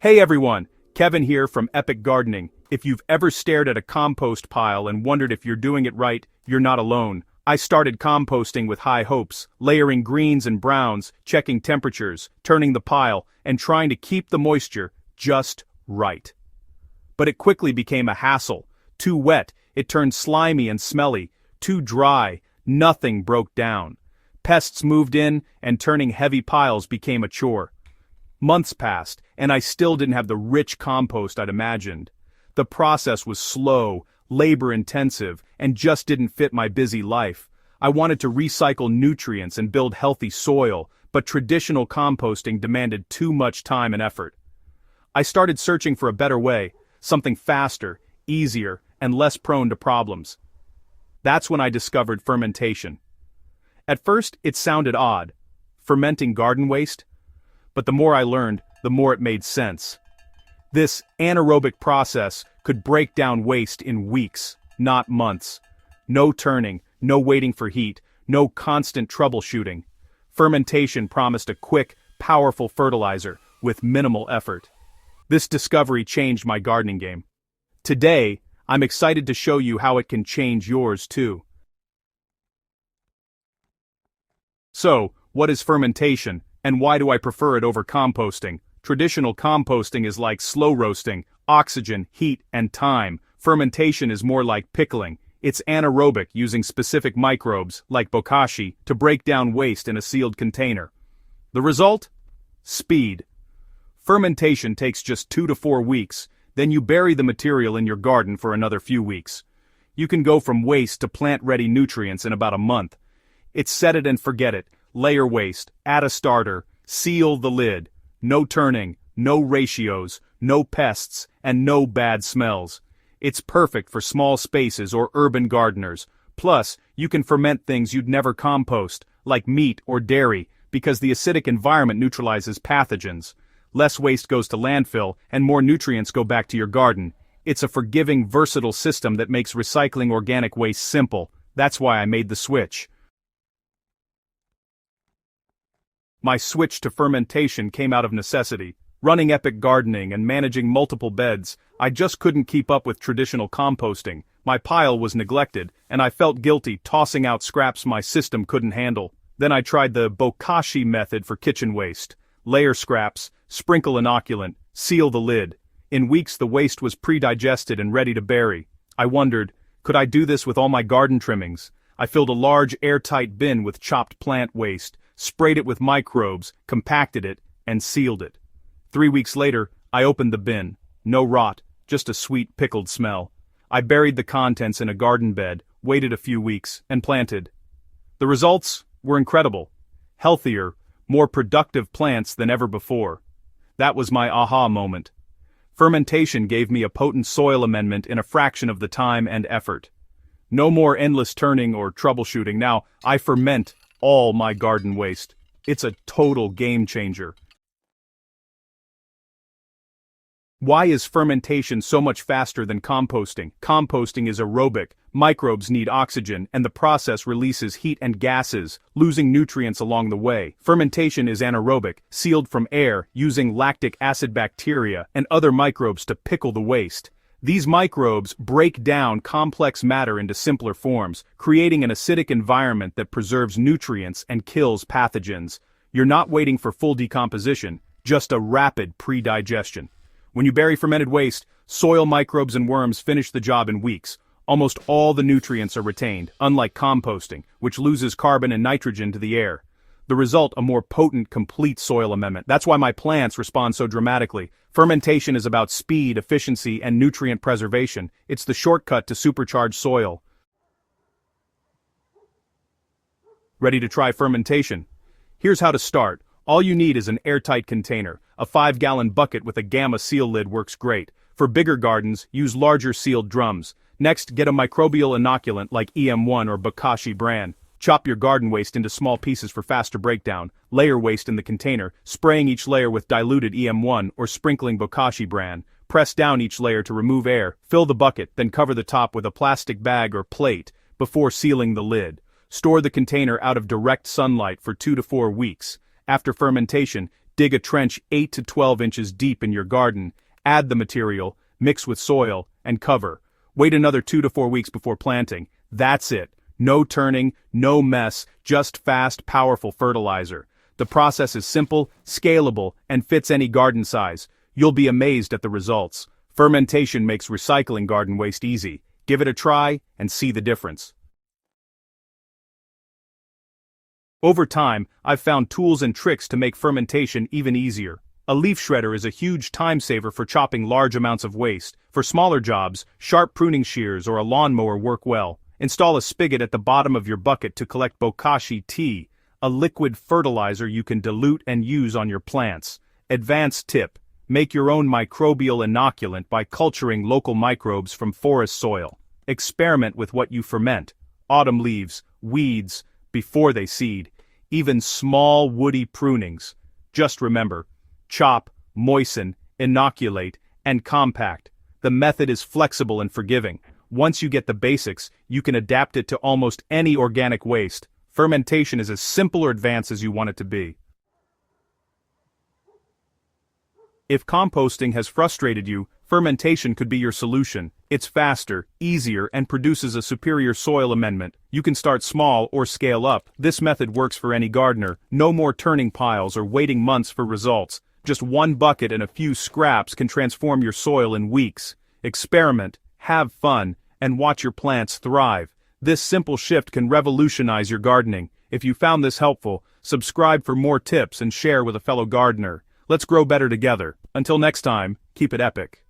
Hey everyone, Kevin here from Epic Gardening. If you've ever stared at a compost pile and wondered if you're doing it right, you're not alone. I started composting with high hopes, layering greens and browns, checking temperatures, turning the pile, and trying to keep the moisture just right. But it quickly became a hassle. Too wet, it turned slimy and smelly. Too dry, nothing broke down. Pests moved in, and turning heavy piles became a chore. Months passed, and I still didn't have the rich compost I'd imagined. The process was slow, labor-intensive, and just didn't fit my busy life. I wanted to recycle nutrients and build healthy soil, but traditional composting demanded too much time and effort. I started searching for a better way, something faster, easier, and less prone to problems. That's when I discovered fermentation. At first, it sounded odd. Fermenting garden waste? But the more I learned, the more it made sense. This anaerobic process could break down waste in weeks, not months. No turning, no waiting for heat, no constant troubleshooting. Fermentation promised a quick, powerful fertilizer with minimal effort. This discovery changed my gardening game. Today, I'm excited to show you how it can change yours too. So, what is fermentation, and why do I prefer it over composting? Traditional composting is like slow roasting, oxygen, heat, and time. Fermentation is more like pickling. It's anaerobic, using specific microbes, like bokashi, to break down waste in a sealed container. The result? Speed. Fermentation takes just 2 to 4 weeks, then you bury the material in your garden for another few weeks. You can go from waste to plant-ready nutrients in about a month. It's set it and forget it. Layer waste, add a starter, seal the lid. No turning, no ratios, no pests, and no bad smells. It's perfect for small spaces or urban gardeners. Plus, you can ferment things you'd never compost, like meat or dairy, because the acidic environment neutralizes pathogens. Less waste goes to landfill, and more nutrients go back to your garden. It's a forgiving, versatile system that makes recycling organic waste simple. That's why I made the switch. My switch to fermentation came out of necessity. Running Epic Gardening and managing multiple beds, I just couldn't keep up with traditional composting. My pile was neglected, and I felt guilty tossing out scraps my system couldn't handle. Then I tried the bokashi method for kitchen waste. Layer scraps, sprinkle inoculant, seal the lid. In weeks the waste was pre-digested and ready to bury. I wondered, could I do this with all my garden trimmings? I filled a large airtight bin with chopped plant waste, sprayed it with microbes, compacted it, and sealed it. 3 weeks later, I opened the bin. No rot, just a sweet pickled smell. I buried the contents in a garden bed, waited a few weeks, and planted. The results were incredible. Healthier, more productive plants than ever before. That was my aha moment. Fermentation gave me a potent soil amendment in a fraction of the time and effort. No more endless turning or troubleshooting. Now, I ferment all my garden waste. It's a total game changer. Why is fermentation so much faster than composting? Composting is aerobic, microbes need oxygen, and the process releases heat and gases, losing nutrients along the way. Fermentation is anaerobic, sealed from air, using lactic acid bacteria and other microbes to pickle the waste. These microbes break down complex matter into simpler forms, creating an acidic environment that preserves nutrients and kills pathogens. You're not waiting for full decomposition, just a rapid pre-digestion. When you bury fermented waste, soil microbes and worms finish the job in weeks. Almost all the nutrients are retained, unlike composting, which loses carbon and nitrogen to the air. The result, a more potent, complete soil amendment. That's why my plants respond so dramatically. Fermentation is about speed, efficiency, and nutrient preservation. It's the shortcut to supercharged soil. Ready to try fermentation? Here's how to start. All you need is an airtight container. A 5-gallon bucket with a gamma seal lid works great. For bigger gardens, use larger sealed drums. Next, get a microbial inoculant like EM1 or bokashi bran. Chop your garden waste into small pieces for faster breakdown. Layer waste in the container, spraying each layer with diluted EM1 or sprinkling bokashi bran. Press down each layer to remove air. Fill the bucket, then cover the top with a plastic bag or plate before sealing the lid. Store the container out of direct sunlight for 2 to 4 weeks. After fermentation, dig a trench 8 to 12 inches deep in your garden, add the material, mix with soil, and cover. Wait another 2 to 4 weeks before planting. That's it. No turning, no mess, just fast, powerful fertilizer. The process is simple, scalable, and fits any garden size. You'll be amazed at the results. Fermentation makes recycling garden waste easy. Give it a try and see the difference. Over time, I've found tools and tricks to make fermentation even easier. A leaf shredder is a huge time saver for chopping large amounts of waste. For smaller jobs, sharp pruning shears or a lawnmower work well. Install a spigot at the bottom of your bucket to collect bokashi tea, a liquid fertilizer you can dilute and use on your plants. Advanced tip: make your own microbial inoculant by culturing local microbes from forest soil. Experiment with what you ferment: autumn leaves, weeds, before they seed, even small woody prunings. Just remember: chop, moisten, inoculate, and compact. The method is flexible and forgiving. Once you get the basics, you can adapt it to almost any organic waste. Fermentation is as simple or advanced as you want it to be. If composting has frustrated you, fermentation could be your solution. It's faster, easier, and produces a superior soil amendment. You can start small or scale up. This method works for any gardener. No more turning piles or waiting months for results. Just one bucket and a few scraps can transform your soil in weeks. Experiment, have fun, and watch your plants thrive. This simple shift can revolutionize your gardening. If you found this helpful, subscribe for more tips and share with a fellow gardener. Let's grow better together. Until next time, keep it epic.